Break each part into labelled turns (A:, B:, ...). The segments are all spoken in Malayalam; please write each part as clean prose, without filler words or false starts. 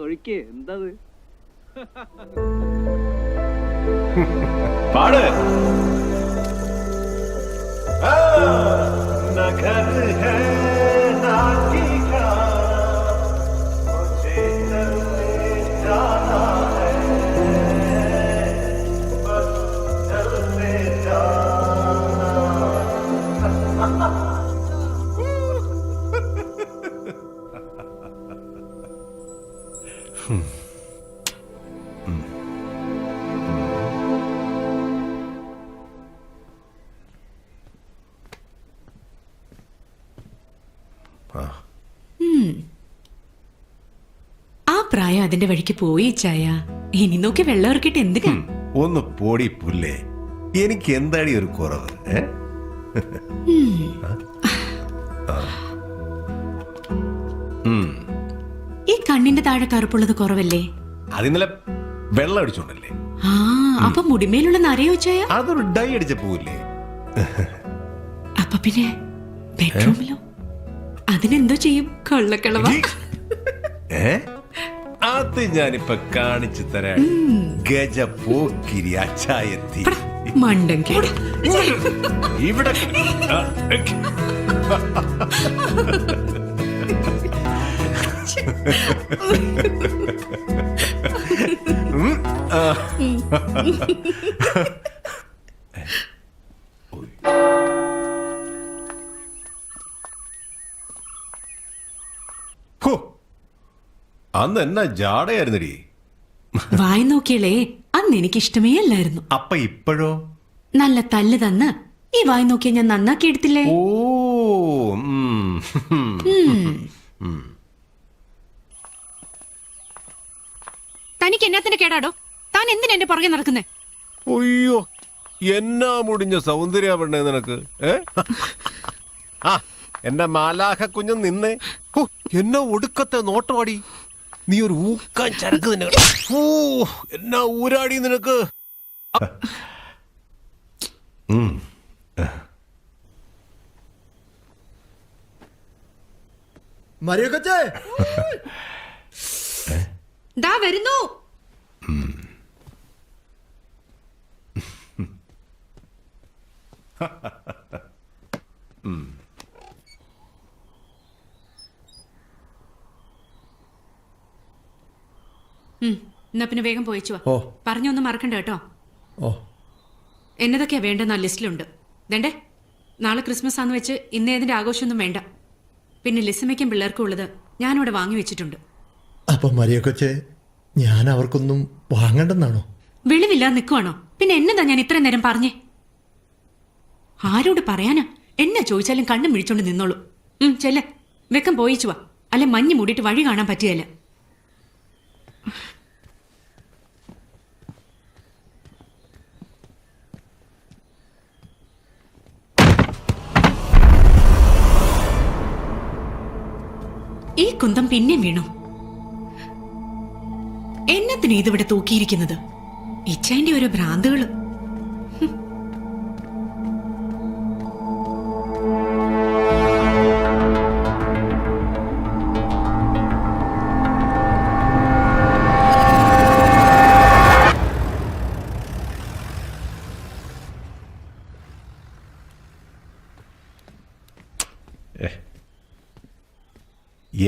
A: ഒഴിക്ക് എന്തത്
B: പാട്
C: ആ പ്രായം അതിന്റെ വഴിക്ക് പോയി ചായ. ഇനി നോക്കി വെള്ളം ഇറക്കിട്ട് എന്തിനാ?
B: ഒന്ന് പോടി പുല്ലേ, എനിക്ക് എന്താടി ഒരു കുറവ്?
C: ഈ കണ്ണിന്റെ താഴെ കറുപ്പുള്ളത് കുറവല്ലേ?
B: അതിന്നലെ വെള്ളം അടിച്ചോണ്ടല്ലേ.
C: ആ അപ്പൊ മുടിമേലുള്ള നരയോ ചായ?
B: അതൊരു ഡൈ അടിച്ച പോവില്ലേ?
C: അപ്പൊ പിന്നെ ബെഡ്റൂമിലോ? അതിനെന്തോ ചെയ്യും? കൊള്ളക്കളവ.
B: അത് ഞാനിപ്പൊ കാണിച്ചു തരാം. ഗജ പോക്കിരി അച്ചായത്തി
C: മണ്ടൻ കേട്
B: ഇവിടെ. അന്ന് എന്നാ ജാടയായിരുന്നടി.
C: വായി നോക്കിയാലേ അന്ന് എനിക്ക് ഇഷ്ടമേ അല്ലായിരുന്നു.
B: അപ്പൊ ഇപ്പോഴോ?
C: നല്ല തല്ല് തന്ന് ഈ വായി നോക്കിയാ ഞാൻ നന്നാക്കി എടുത്തില്ലേ?
B: ഓ
C: തനിക്ക് എന്നാത്തിന്റെ കേടാടോ? താൻ എന്തിനാ എന്റെ പുറകെ നടക്കുന്നേ?
B: അയ്യോ, എന്നാ മുടിഞ്ഞ സൗന്ദര്യ നിനക്ക്. ആ എന്റെ മാലാഖ കുഞ്ഞൻ നിന്നേ. എന്നാ ഒടുക്കത്തെ നോട്ടവാടി. നീ ഒരു ഊക്കാൻ ചരക്ക് തന്നെ. ഓ എന്നാ ഊരാടി നിനക്ക്.
C: ദാ വരുന്നു. എന്നാ പിന്നെ വേഗം പോയിച്ചു. പറഞ്ഞൊന്നും മറക്കണ്ട കേട്ടോ. എന്നതൊക്കെയാ വേണ്ടെന്ന ലിസ്റ്റിലുണ്ട്. വേണ്ടേ? നാളെ ക്രിസ്മസ് ആന്ന് വെച്ച് ഇന്ന് ഏതിന്റെ ആഘോഷമൊന്നും വേണ്ട. പിന്നെ ലിസമ്മയ്ക്കും പിള്ളേർക്കും ഉള്ളത് ഞാനിവിടെ വാങ്ങി വെച്ചിട്ടുണ്ട്.
D: അപ്പൊ മരിയ കൊച്ചെ, ഞാൻ അവർക്കൊന്നും വാങ്ങണ്ടെന്നാണോ?
C: വെളിവില്ലാതെ നിൽക്കുവാണോ? പിന്നെ എന്നതാ ഞാൻ ഇത്രയും നേരം പറഞ്ഞേ? ആരോട് പറയാനാ? എന്നെ ചോദിച്ചാലും കണ്ണും മിഴിച്ചോണ്ട് നിന്നോളൂ. ചെല്ല, വെക്കം പോയിച്ചു വാ. അല്ലെ മഞ്ഞ് മൂടിയിട്ട് വഴി കാണാൻ പറ്റിയല്ല. ഈ കുന്തം പിന്നെ വീണു. എന്നത്തിന് ഇതിവിടെ തൂക്കിയിരിക്കുന്നത്? ഇച്ചേന്റെ ഓരോ ഭ്രാന്തുകള്.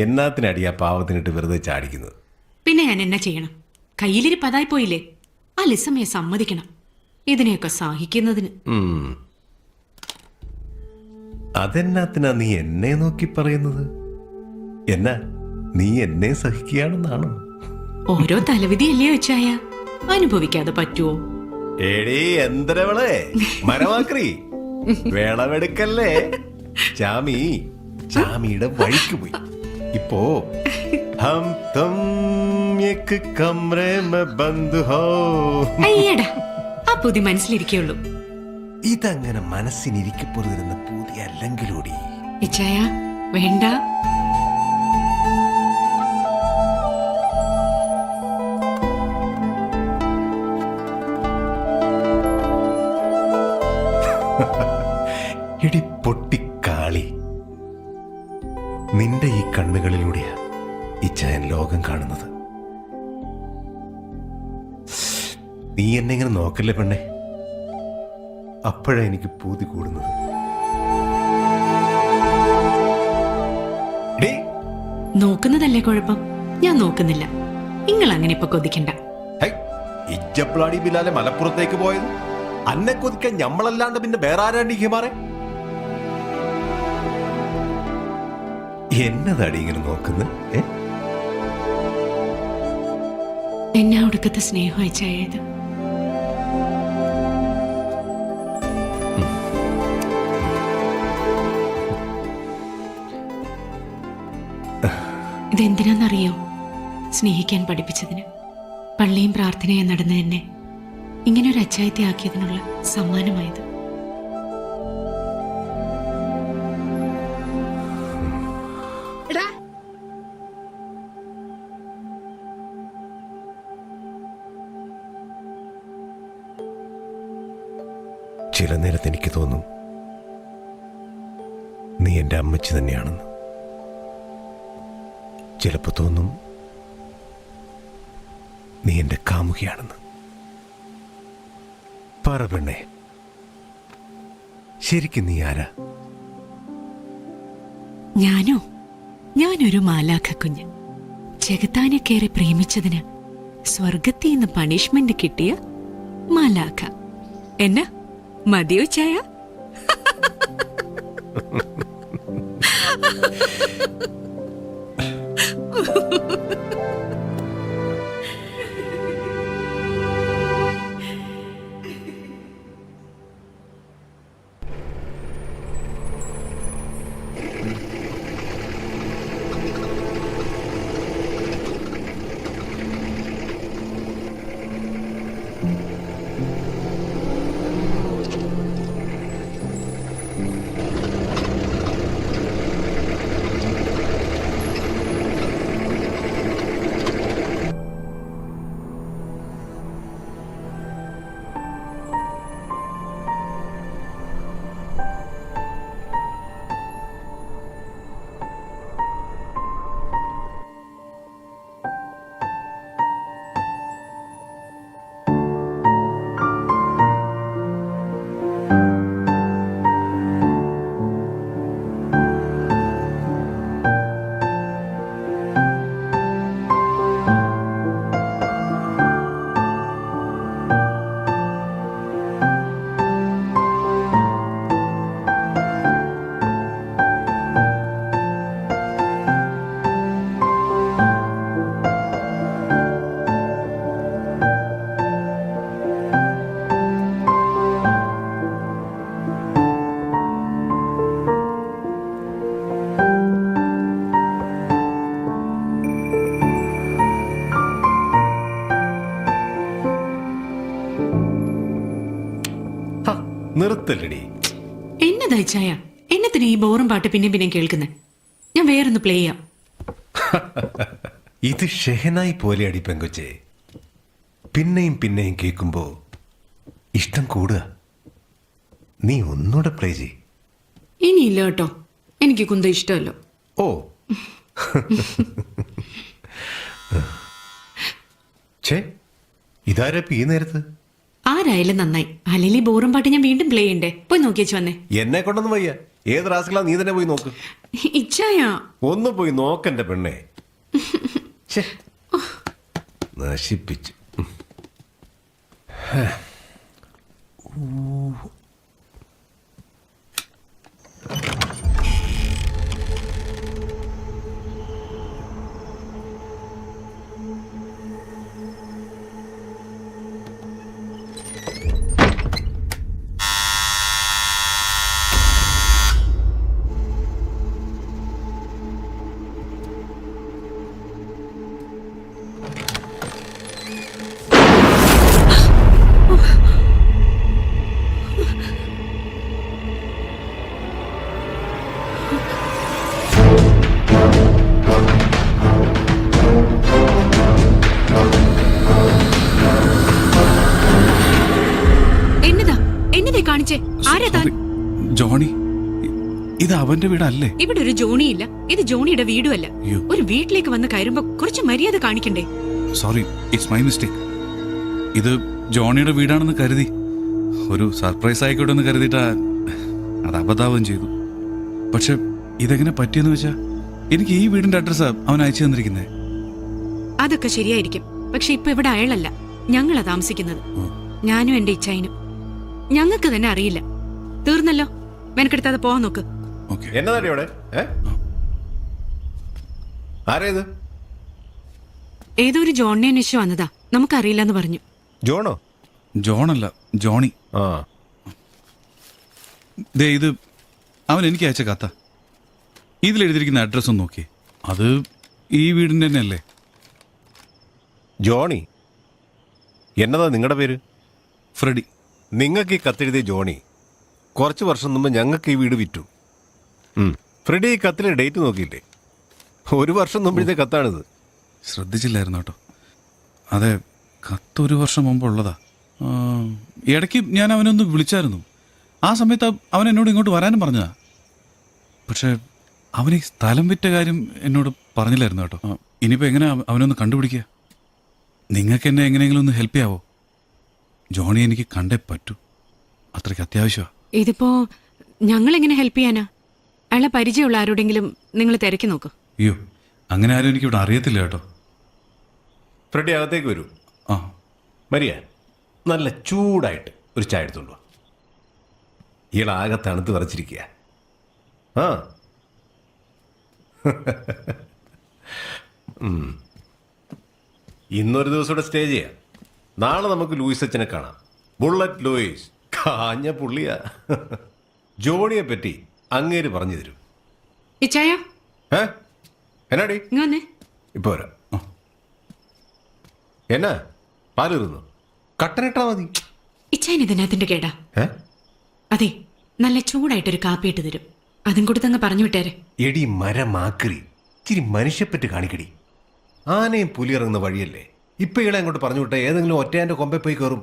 B: എന്നാത്തിനടിയാ പാവത്തിനിട്ട് വെറുതെ ചാടിക്കുന്നത്?
C: പിന്നെ ഞാൻ എന്നാ ചെയ്യണം? കയ്യിലിരിപ്പ് അതായി പോയില്ലേ? ആ ലിസമ്മയെ സമ്മതിക്കണം ഇതിനെയൊക്കെ സഹിക്കുന്നതിന്.
B: അതെന്നാത്തിനാ നീ എന്നെ നോക്കി പറയുന്നത്? എന്നാ നീ എന്നെ സഹിക്കുകയാണെന്നാണോ?
C: ഓരോ തലവിധിയല്ലേ വെച്ചായ, അനുഭവിക്കാതെ പറ്റുമോ?
B: എടീ എന്തരവളെ മരമാക്രി, വേളവെടുക്കല്ലേ. ചാമിയുടെ വഴിക്ക് പോയി. ഇപ്പോ ഹം തും ഏക് കമറേ മേ ബന്ദ് ഹോ.
C: അയ്യടാ, ആ പുതി മനസ്സിലിരിക്കുള്ളൂ.
B: ഇതങ്ങനെ മനസ്സിനിരിക്കപ്പോരുന്ന പുതിയ അല്ലെങ്കിലൂടി.
C: ഇച്ചായ വേണ്ട.
B: ഇടി പൊട്ടിക്കാളി, നിന്റെ ഈ കണ്ണുകളിലൂടെയാ ഈ ഇച്ചായൻ ലോകം കാണുന്നത്. നീ എന്നെ ഇങ്ങനെ നോക്കല്ലേ പെണ്ണെ, അപ്പോഴാ എനിക്ക് പൂതി കൂടുന്നത്. ഡേ,
C: നോക്കുന്നതല്ലേ കുഴപ്പം? ഞാൻ നോക്കുന്നില്ല. നിങ്ങൾ അങ്ങനെ ഇപ്പൊ കൊതിക്കണ്ട.
B: ഹൈ, ഇജ്ജപ്ലാടി ബിലാലെ മലപ്പുറത്തേക്ക് പോയത് അന്നെ കൊതിക്കാൻ ഞമ്മളല്ലാണ്ട് പിന്നെ വേറെ ആരാണ്ട് ഹിമാറെ? എന്നതാടി ഇങ്ങനെ നോക്കുന്നത്?
C: എന്നെ ഒടുക്കത്തെ സ്നേഹം അയച്ചായത്. ഇതെന്തിനാന്നറിയോ? സ്നേഹിക്കാൻ പഠിപ്പിച്ചതിന്, പള്ളിയും പ്രാർത്ഥനയും നടന്ന എന്നെ ഇങ്ങനൊരു അച്ചായത്തെ ആക്കിയതിനുള്ള സമ്മാനമായത്.
B: ചില നേരത്ത് എനിക്ക് തോന്നും നീ എൻ്റെ അമ്മച്ചി തന്നെയാണെന്ന്. ചിലപ്പോൾ തോന്നും നീ എൻ്റെ കാമുകിയാണെന്ന്. പറ പെണ്ണേ, ശരിക്കും നീ ആരാ?
C: ഞാനൊരു മാലാഖ കുഞ്ഞ്. ചെകുത്താനെ കയറി പ്രേമിച്ചതിന് സ്വർഗത്തിൽ നിന്ന് പണിഷ്മെന്റ് കിട്ടിയ മാലാഖ. എന്നാ മതിയോ ചായ?
B: നിർത്തല്ലടി.
C: എന്നതായി ചായ? എന്നത്തിന് ഈ ബോറും പാട്ട് പിന്നെ പിന്നെ കേൾക്കുന്നത്? ഞാൻ വേറൊന്ന് പ്ലേ ചെയ്യാം.
B: ഇത് ഷെഹനായി പോലെ അടി പെങ്കൊച്ചേ. പിന്നെയും പിന്നെയും കേൾക്കുമ്പോ ഇഷ്ടം കൂടുക. നീ ഒന്നുകൂടെ പ്ലേ ചെയ്.
C: ഇനിയില്ല കേട്ടോ, എനിക്ക് കുന്ത ഇഷ്ടമല്ലോ.
B: ഓ, ഛേ, ഇതാരപ്പ ഈ നേരത്ത്?
C: ആരായാലും നന്നായി. അല്ലെങ്കിൽ ബോറും പാട്ട് ഞാൻ വീണ്ടും പ്ലേ ചെയ്യണ്ടേ? പോയി നോക്കിയേച്ചു വന്നേ.
B: എന്നെ കൊണ്ടൊന്നും വയ്യ. ഏത് റാസ്കളാ, നീ തന്നെ പോയി നോക്ക്.
C: ഇച്ചായ
B: ഒന്ന് പോയി നോക്കണ്ട പെണ്ണെ. നശിപ്പിച്ചു.
A: ജോണി, ഇത് അവന്റെ വീടല്ലേ?
C: ഇവിടെ ഒരു ജോണിയില്ല, ഇത് ജോണിയുടെ വീടുമല്ല.
A: അയ്യോ.
C: ഒരു വീട്ടിലേക്ക് വന്ന് കയറുമ്പോ കുറച്ച് മര്യാദ കാണിക്കണ്ടേ?
A: Sorry, it's my mistake. ഇത് ജോണിയുടെ വീടാണെന്ന് കരുതി, ഒരു സർപ്രൈസ് ആയിക്കോട്ടെ എന്ന് കരുതിയിട്ടാ അത് അബദ്ധാവും ചെയ്തു. പക്ഷെ ഇതെങ്ങനെ പറ്റിയെന്ന് വെച്ചാ എനിക്ക് ഈ വീടിന്റെ അഡ്രസ്സാ അവൻ അയച്ചു തന്നിരിക്കുന്നേ.
C: അതൊക്കെ ശരിയായിരിക്കും, പക്ഷെ ഇപ്പൊ ഇവിടെ അയാളല്ല, ഞങ്ങളാ താമസിക്കുന്നത്. ഞാനും എന്റെ ഇച്ഛായനും. ഞങ്ങൾക്ക് തന്നെ അറിയില്ല. തീർന്നല്ലോ, മെനക്കെടുത്താതെ പോവാൻ നോക്ക്.
A: ഓക്കെ.
B: എന്നതാടി അവിടെ? ആരേത്?
C: ഏതോ ഒരു ജോണിനെ അന്വേഷിച്ച് വന്നതാ, നമുക്കറിയില്ലെന്ന് പറഞ്ഞു.
B: ജോണോ?
A: ജോണല്ല, ജോണി.
B: ആ,
A: ദേ ഇത് അവൻ എനിക്ക് അയച്ച കത്ത. ഇതിലെഴുതിയിരിക്കുന്ന അഡ്രസ്സ് ഒന്ന് നോക്കി. അത് ഈ വീടിന്റെ തന്നെ അല്ലേ?
B: ജോണി. എന്നതാ നിങ്ങളുടെ പേര്?
A: ഫ്രെഡി.
B: നിങ്ങൾക്ക് ഈ കത്തെഴുതിയ ജോണി കുറച്ച് വർഷം മുമ്പ് ഞങ്ങൾക്ക് ഈ വീട് വിറ്റു. ഫ്രെഡി, ഈ കത്തിലെ ഡേറ്റ് നോക്കിയില്ലേ? 1 വർഷം മുമ്പത്തെ കത്താണിത്.
A: ശ്രദ്ധിച്ചില്ലായിരുന്നു കേട്ടോ. അതെ, കത്ത് 1 വർഷം മുമ്പുള്ളതാ. ഇടയ്ക്ക് ഞാൻ അവനൊന്ന് വിളിച്ചായിരുന്നു. ആ സമയത്ത് അവൻ എന്നോട് ഇങ്ങോട്ട് വരാനും പറഞ്ഞതാ. പക്ഷെ അവൻ ഈ സ്ഥലം വിറ്റ കാര്യം എന്നോട് പറഞ്ഞില്ലായിരുന്നു കേട്ടോ. ഇനിയിപ്പോൾ എങ്ങനെ അവനൊന്ന് കണ്ടുപിടിക്കുക? നിങ്ങൾക്ക് എന്നെ എങ്ങനെയെങ്കിലും ഒന്ന് ഹെൽപ്പ് ചെയ്യാവോ? ജോണി എനിക്ക് കണ്ടേ പറ്റൂ, അത്രയ്ക്ക് അത്യാവശ്യമാണ്.
C: ഇതിപ്പോ ഞങ്ങൾ എങ്ങനെ ഹെൽപ്പ് ചെയ്യാനാ? അയാളെ പരിചയമുള്ള ആരോടെങ്കിലും നിങ്ങൾ തിരക്കി നോക്ക്.
A: അയ്യോ, അങ്ങനെ ആരും എനിക്കിവിടെ അറിയത്തില്ല കേട്ടോ.
B: ഫ്രെഡി, അകത്തേക്ക് വരൂ.
A: ആ,
B: മരിയ, നല്ല ചൂടായിട്ട് ഒരു ചായ എടുത്തോണ്ട് വാ. ഇയാളാകെ തണുത്ത് വിറച്ചിരിക്കുക. ആ ഇന്നൊരു ദിവസം ഇവിടെ സ്റ്റേ ചെയ്യാം. നാളെ നമുക്ക് ലൂയിസ് അച്ഛനെ കാണാം. Bullet Luis കാഞ്ഞ പുള്ളിയാ. ജോണിയെ പറ്റി അങ്ങേര് പറഞ്ഞു തരും.
C: ഇച്ചായ,
B: എന്നാടി?
C: ഇങ്ങ് വന്നേ.
B: ഇപ്പൊ വരാം. എന്നാ പാല് തീർന്നു? കട്ടനിട്ടാ മതി.
C: ഇച്ചായൻ ഇതിനകത്തിന്റെ കേടാ.
B: ഏ?
C: അതെ, നല്ല ചൂടായിട്ടൊരു കാപ്പി ഇട്ട് തരും. അതും കൊടുത്തങ്ങ് പറഞ്ഞു വിട്ടേരെ.
B: എടി മരമാക്രി, ഇച്ചിരി മനുഷ്യപ്പറ്റ് കാണിക്കടി. ആനയും പുലിയിറങ്ങുന്ന വഴിയല്ലേ. ഇപ്പൊ ഇളെ അങ്ങോട്ട് പറഞ്ഞു വിട്ട ഏതെങ്കിലും ഒറ്റയാന്റെ കൊമ്പെ പോയി കയറും.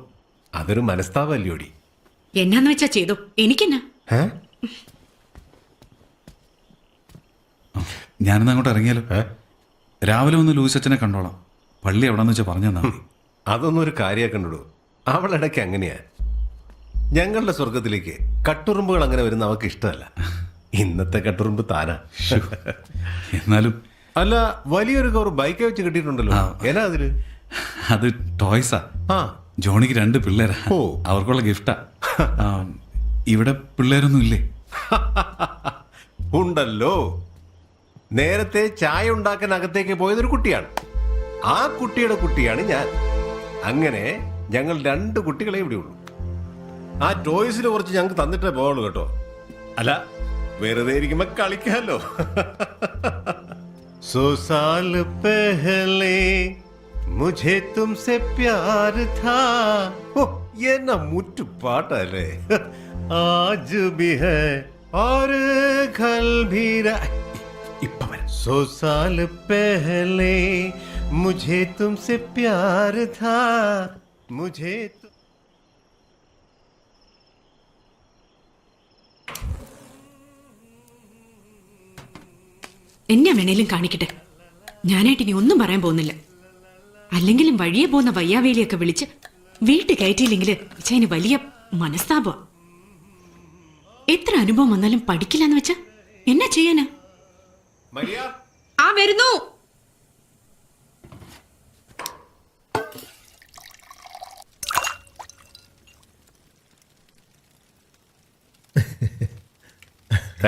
B: അതൊരു മനസ്താവല്ലോടി.
C: എന്നാന്ന് വെച്ചാ ചെയ്തോ, എനിക്കെന്നാ.
A: ഞാനിന്ന് അങ്ങോട്ട് ഇറങ്ങിയാലോ? രാവിലെ ഒന്ന് ലൂയിസ് അച്ഛനെ കണ്ടോളാം. പള്ളി എവിടെന്ന് വെച്ചാൽ പറഞ്ഞു തന്നാ മതി.
B: അതൊന്നും ഒരു കാര്യമാക്കണ്ടോ. അവളിടയ്ക്ക് അങ്ങനെയാ. ഞങ്ങളുടെ സ്വർഗത്തിലേക്ക് കട്ടുറുമ്പുകൾ അങ്ങനെ വരുന്ന അവൾക്ക് ഇഷ്ടമല്ല. ഇന്നത്തെ കട്ടുറുമ്പ് താനാ.
A: എന്നാലും
B: അല്ല, വലിയൊരു കവർ ബൈക്ക് വെച്ച് കിട്ടിയിട്ടുണ്ടല്ലോ. എന്നാ അതില്?
A: അത് ടോയ്സാ.
B: ആ,
A: ജോണിക്ക് 2 പിള്ളേരാ.
B: ഓ.
A: അവർക്കുള്ള ഗിഫ്റ്റാ. ഇവിടെ പിള്ളേരൊന്നും ഇല്ലേ?
B: ഉണ്ടല്ലോ. നേരത്തെ ചായ ഉണ്ടാക്കാൻ അകത്തേക്ക് പോയതൊരു കുട്ടിയാണ്. ആ കുട്ടിയുടെ കുട്ടിയാണ് ഞാൻ. അങ്ങനെ ഞങ്ങൾ 2 കുട്ടികളെ ഇവിടെ ഉള്ളൂ. ആ ടോയ്സിൽ കുറച്ച് ഞങ്ങൾക്ക് തന്നിട്ടേ പോവുള്ളൂ കേട്ടോ. അല്ല, വെറുതെ ഇരിക്കുമ്പോ കളിക്കാമല്ലോ. സോ സാൽ പെഹലെ മുझे तुमसे प्यार था. ഓ, എന്നാ മുറ്റുപാട്ടല്ലേ. ആജ് ഭി ഹൈ और कल भी ഇപ്പൊ വരാം. सौ साल पहले मुझे तुमसे प्यार था. मुझे
C: എന്നെ വേണേലും കാണിക്കട്ടെ. ഞാനായിട്ട് ഇനി ഒന്നും പറയാൻ പോകുന്നില്ല. അല്ലെങ്കിലും വഴിയെ പോകുന്ന വയ്യാവേലിയൊക്കെ വിളിച്ച് വീട്ടിൽ കയറ്റിയില്ലെങ്കിൽ ഇച്ചതിന് വലിയ മനസ്താപ. എത്ര അനുഭവം വന്നാലും പഠിക്കില്ലെന്ന് വെച്ചാ എന്നാ ചെയ്യാനാ?
B: മരിയ,
C: ആ വരുന്നു.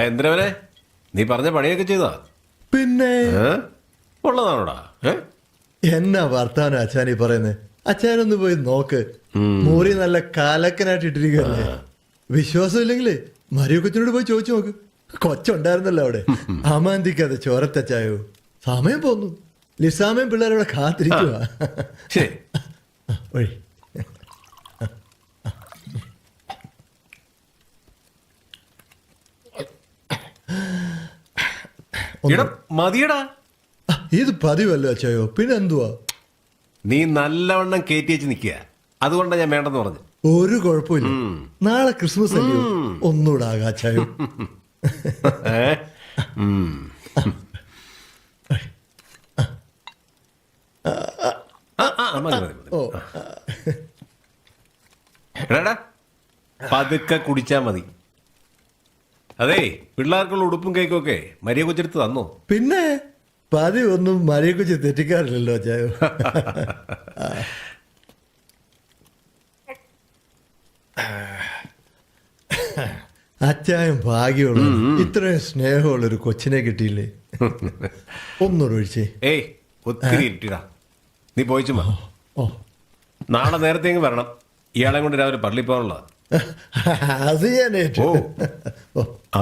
B: എന്തരവനെ, നീ പറഞ്ഞ പണിയൊക്കെ ചെയ്താ?
D: പിന്നെ
B: ഉള്ളതാണോടാ?
D: എന്നാ വർത്താനം അച്ഛാനീ പറയുന്നത്? അച്ഛനൊന്ന് പോയി നോക്ക്. മുറി നല്ല കാലക്കനായിട്ട് ഇട്ടിരിക്കുകയല്ലേ. വിശ്വാസം ഇല്ലെങ്കിലേ മരിയ കൊച്ചിനോട് പോയി ചോദിച്ചു നോക്ക്. കൊച്ചുണ്ടായിരുന്നല്ലോ അവിടെ. അമാന്തിക്കാതെ ചോരത്തച്ചായോ. സമയം പോന്നു. ലിസാമയും പിള്ളേരവിടെ കാത്തിരിക്കുക.
B: ശരി.
D: വഴി
B: മതിയടാ.
D: ഇത് പതിവല്ലോ അച്ചായോ. പിന്നെ എന്തുവാ?
B: നീ നല്ലവണ്ണം കയറ്റി വെച്ച് നിൽക്കുക. അതുകൊണ്ടാണ് ഞാൻ വേണ്ടെന്ന് പറഞ്ഞു.
D: ഒരു കുഴപ്പമില്ല. നാളെ ക്രിസ്മസ് അല്ലയോ. ഒന്നുകൂടെ ആകാച്ചായോ.
B: ഏ? ഉം. മതി, മതി, മതി.
D: ഓ
B: എടാ പതുക്കെ കുടിച്ചാ മതി. അതേ, പിള്ളേർക്കുള്ള ഉടുപ്പും കേക്കൊക്കെ മരിയ കൊച്ചെടുത്ത് തന്നോ?
D: പിന്നെ പതിവൊന്നും മരിയെ കുറിച്ച് തെറ്റിക്കാറില്ലല്ലോ അച്ചായോ. അച്ചായം ഭാഗ്യമുള്ള ഇത്രയും സ്നേഹമുള്ളൊരു കൊച്ചിനെ കിട്ടിയില്ലേ. ഒന്നുകൂടെ ഒഴിച്ചേ.
B: ഏയ് ഒത്തിരി ഇരിട്ടിടാ, നീ പോയിച്ചുമാ.
D: ഓ
B: നാളെ നേരത്തെ ഇങ്ങ് വരണം, ഇയാളെ കൊണ്ട് രാവിലെ പള്ളി പോകാനുള്ള.
D: അത് ഞാൻ ഏറ്റു.
B: ഓ.
D: ഓ,
B: ആ.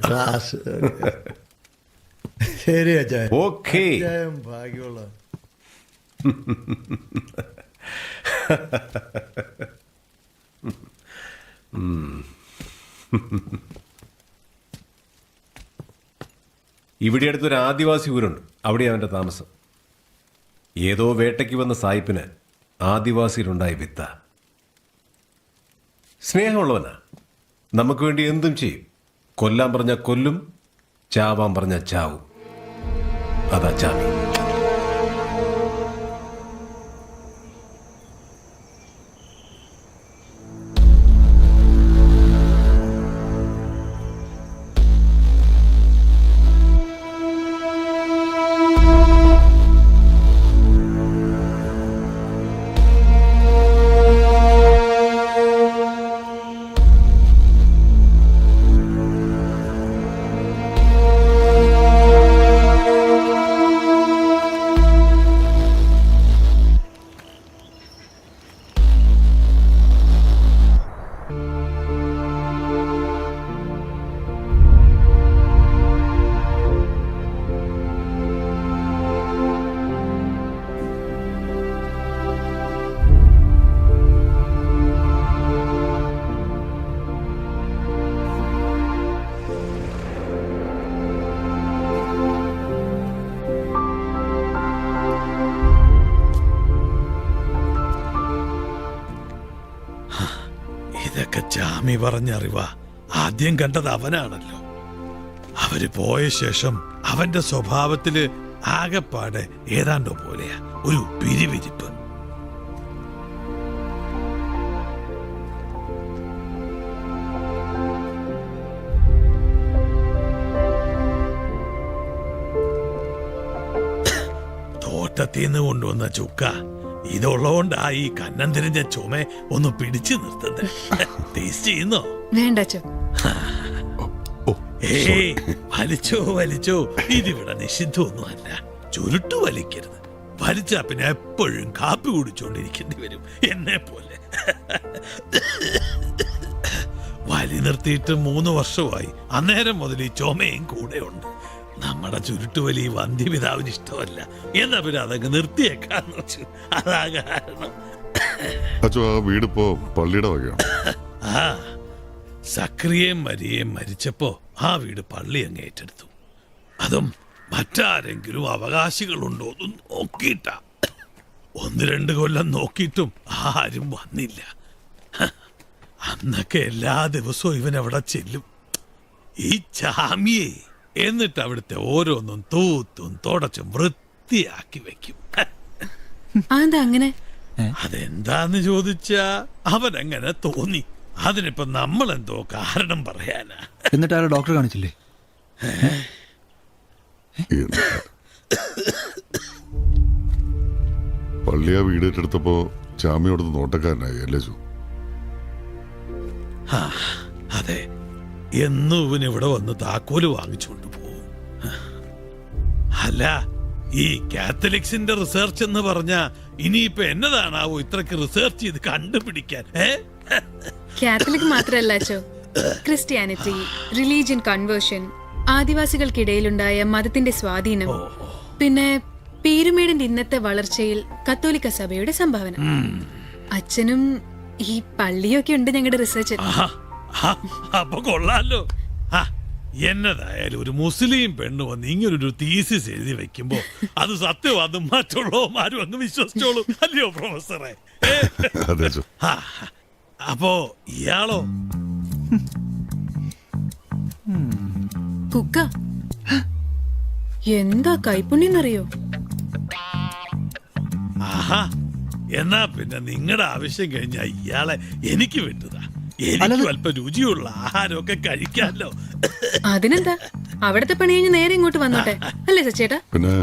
D: ക്ലാസ്. ശരി അച്ചായ.
B: ഓക്കേ.
D: അച്ചായം ഭാഗ്യമുള്ള.
B: ഇവിടെ അടുത്തൊരു ആദിവാസി ഊരുണ്ട്, അവിടെ അവൻ്റെ താമസം. ഏതോ വേട്ടയ്ക്ക് വന്ന സായിപ്പിന് ആദിവാസിയിലുണ്ടായ വിത്ത. സ്നേഹമുള്ളവനാ, നമുക്ക് വേണ്ടി എന്തും ചെയ്യും. കൊല്ലാൻ പറഞ്ഞ കൊല്ലും, ചാവാൻ പറഞ്ഞ ചാവും. അതാ ചാമി.
E: ഇതൊക്കെ ചാമി പറഞ്ഞറിവാ. ആദ്യം കണ്ടത് അവനാണല്ലോ. അവര് പോയ ശേഷം അവന്റെ സ്വഭാവത്തില് ആകെപ്പാടെ ഏതാണ്ടോ പോലെയാ, ഒരു പിരിവിരിപ്പ്. തോട്ടത്തിന്ന് കൊണ്ടുവന്ന ചുക്ക ഇതുള്ളതുകൊണ്ടാ ഈ കന്നം തിരിഞ്ഞ ചുമ ഒന്ന് പിടിച്ചു നിർത്തുന്നത്. ടേസ്റ്റ് ചെയ്യുന്നോ?
F: വേണ്ടച്ചോ.
E: ഏയ് വലിച്ചോ വലിച്ചോ, ഇതിവിടെ നിഷിദ്ധമൊന്നും അല്ല. ചുരുട്ടു വലിക്കരുത്. വലിച്ചാ പിന്നെ എപ്പോഴും കാപ്പി കുടിച്ചോണ്ടിരിക്കേണ്ടി വരും, എന്നെ പോലെ. വലി നിർത്തിയിട്ട് 3 വർഷമായി. അന്നേരം മുതൽ ഈ ചുമയും കൂടെ ഉണ്ട്. നമ്മുടെ ചുരുട്ടുവലി വന്ധ്യപിതാവിന് ഇഷ്ടമല്ല. എന്നാ പിന്നെ അതങ്ങ് നിർത്തിയേക്കാന്ന് വെച്ചു. അതാ കാരണം.
G: അച്ഛോ, ആ വീടിപ്പോ പള്ളിയുടെ വകയാണ്.
E: ആ സക്രിയേയും മരിയേയും മരിച്ചപ്പോ ആ വീട് പള്ളി അങ്ങ് ഏറ്റെടുത്തു. അതും മറ്റാരെങ്കിലും അവകാശികളുണ്ടോ എന്ന് നോക്കിയിട്ടാ. 1-2 കൊല്ലം നോക്കിയിട്ടും ആരും വന്നില്ല. അന്നൊക്കെ എല്ലാ ദിവസവും ഇവൻ അവിടെ ചെല്ലും, ഈ ചാമിയെ. എന്നിട്ട് അവിടുത്തെ ഓരോന്നും തൂത്തും തുടച്ചും വൃത്തിയാക്കി വെക്കും.
F: അതെന്താ അങ്ങനെ?
E: അതെന്താന്ന് ചോദിച്ചാ അവനങ്ങനെ തോന്നി. അതിനിപ്പോ നമ്മളെന്തോ കാരണം പറയാനാ.
H: എന്നിട്ട് ആരോ ഡോക്ടറെ കാണിച്ചില്ലേ?
G: പള്ളിയാ വീട് ഏറ്റെടുത്തപ്പോ ചാമിയോടത്ത് നോട്ടക്കാരനായി അല്ലേ ചു?
E: അതെ, എന്നും ഇവൻ ഇവിടെ വന്ന് താക്കോല് വാങ്ങിച്ചുകൊണ്ട് പോകും. അല്ല, ഈ കാത്തലിക്സിന്റെ റിസർച്ച് എന്ന് പറഞ്ഞ ഇനിയിപ്പോ എന്നതാണാവോ ഇത്രക്ക് റിസർച്ച് ചെയ്ത് കണ്ടുപിടിക്കാൻ?
F: കാത്തലിക് മാത്രല്ല അച്ചോ, ക്രിസ്ത്യാനിറ്റി, റിലീജിയൻ കൺവേർഷൻ, ആദിവാസികൾക്കിടയിലുണ്ടായ മതത്തിന്റെ സ്വാധീനം, പിന്നെ പീരുമേടിന്റെ ഇന്നത്തെ വളർച്ചയിൽ കത്തോലിക്ക സഭയുടെ സംഭാവന. അച്ഛനും ഈ പള്ളിയൊക്കെ ഉണ്ട് ഞങ്ങളുടെ റിസർച്ച്.
E: അപ്പൊ കൊള്ളാലോ. എന്നതായാലും ഒരു മുസ്ലിം പെണ്ണ് വന്ന് ഇങ്ങനൊരു തീസിസ് എഴുതി വെക്കുമ്പോ അത് സത്യവാദം മറ്റുള്ളവന്മാരും അങ്ങ് വിശ്വസിച്ചോളൂ, അല്ലയോ പ്രൊഫസറെ?
G: അതെ ചു.
E: അപ്പോ ഇയാളോ?
F: കുക്ക എന്താ കൈപ്പുണ്യെന്നറിയോ?
E: ആഹാ, എന്നാ പിന്നെ നിങ്ങളുടെ ആവശ്യം കഴിഞ്ഞ ഇയാളെ എനിക്ക് വിട്ടതാ. എനിക്ക് അല്പം രുചിയുള്ള ആഹാരമൊക്കെ കഴിക്കാമല്ലോ.
F: അതിനെന്താ, അവിടത്തെ പണി കഴിഞ്ഞ് നേരെ ഇങ്ങോട്ട് വന്നോട്ടെ അല്ലേ സച്ചേട്ടാ?
G: പിന്നെ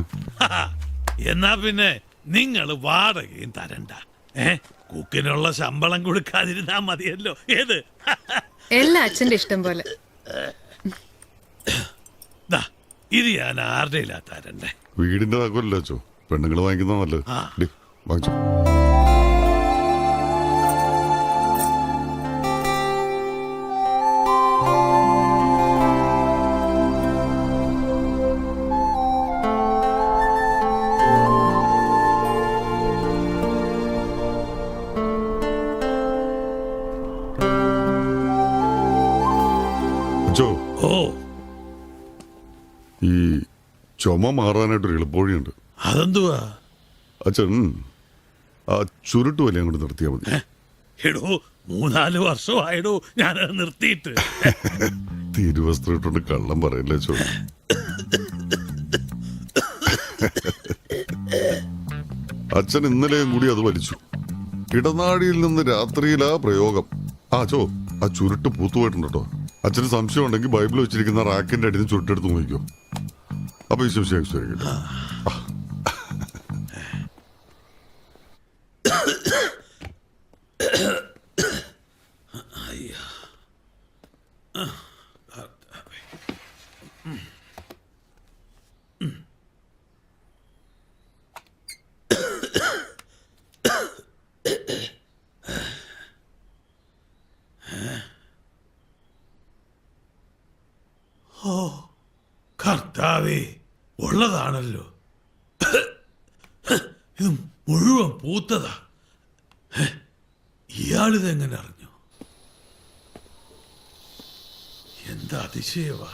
E: എന്നാ പിന്നെ നിങ്ങൾ വാടകയും തരണ്ട. കുക്കിനുള്ള ശമ്പളം കൊടുക്കാതിരുന്നാ മതിയല്ലോ. ഏത്
F: എല്ലാ അച്ഛന്റെ ഇഷ്ടം പോലെ.
E: ദാ, ഇത് ഞാൻ ആരുടെ തരണ്ടേ?
G: വീടിന്റെ താക്കോലല്ലേ അച്ചോ, പെണ്ണുങ്ങൾ വാങ്ങിക്കുന്ന നല്ലത്. ഡി, വാങ്ങിച്ചോ. അച്ചോ,
E: ഓ,
G: ഈ ചുമ മാറാനായിട്ടൊരു എളുപ്പവഴിയുണ്ട്.
E: അതെന്തുവാ?
G: അച്ഛൻ ആ ചുരുട്ട് വലിയ അങ്ങോട്ട് നിർത്തിയാൽ മതി.
E: എടോ, 3-4 വർഷമായിടോ ഞാനത് നിർത്തിയിട്ട്.
G: തിരുവസ്ത്രം ഇട്ടോണ്ട് കള്ളം പറയല്ലേ അച്ചോ. അച്ഛൻ ഇന്നലെയും കൂടി അത് വലിച്ചു. ഇടനാഴിയിൽ നിന്ന് രാത്രിയിലാ പ്രയോഗം. അച്ചോ, ആ ചുരുട്ട് പൂത്തുപോയിട്ടുണ്ട് കേട്ടോ. അച്ഛന് സംശയം ഉണ്ടെങ്കിൽ ബൈബിൾ വെച്ചിരിക്കുന്ന റാക്കിന്റെ അടിയിൽ നിന്ന് ചുരുട്ടെടുത്ത് നോക്കിക്കോ. അപ്പൊ ഈ സംശയം കേട്ടോ.
E: കർത്താവേ, ഉള്ളതാണല്ലോ. ഇത് മുഴുവൻ പൂത്തതാ. ഇയാളിതെങ്ങനെ അറിഞ്ഞു? എന്താ അതിശയവാ.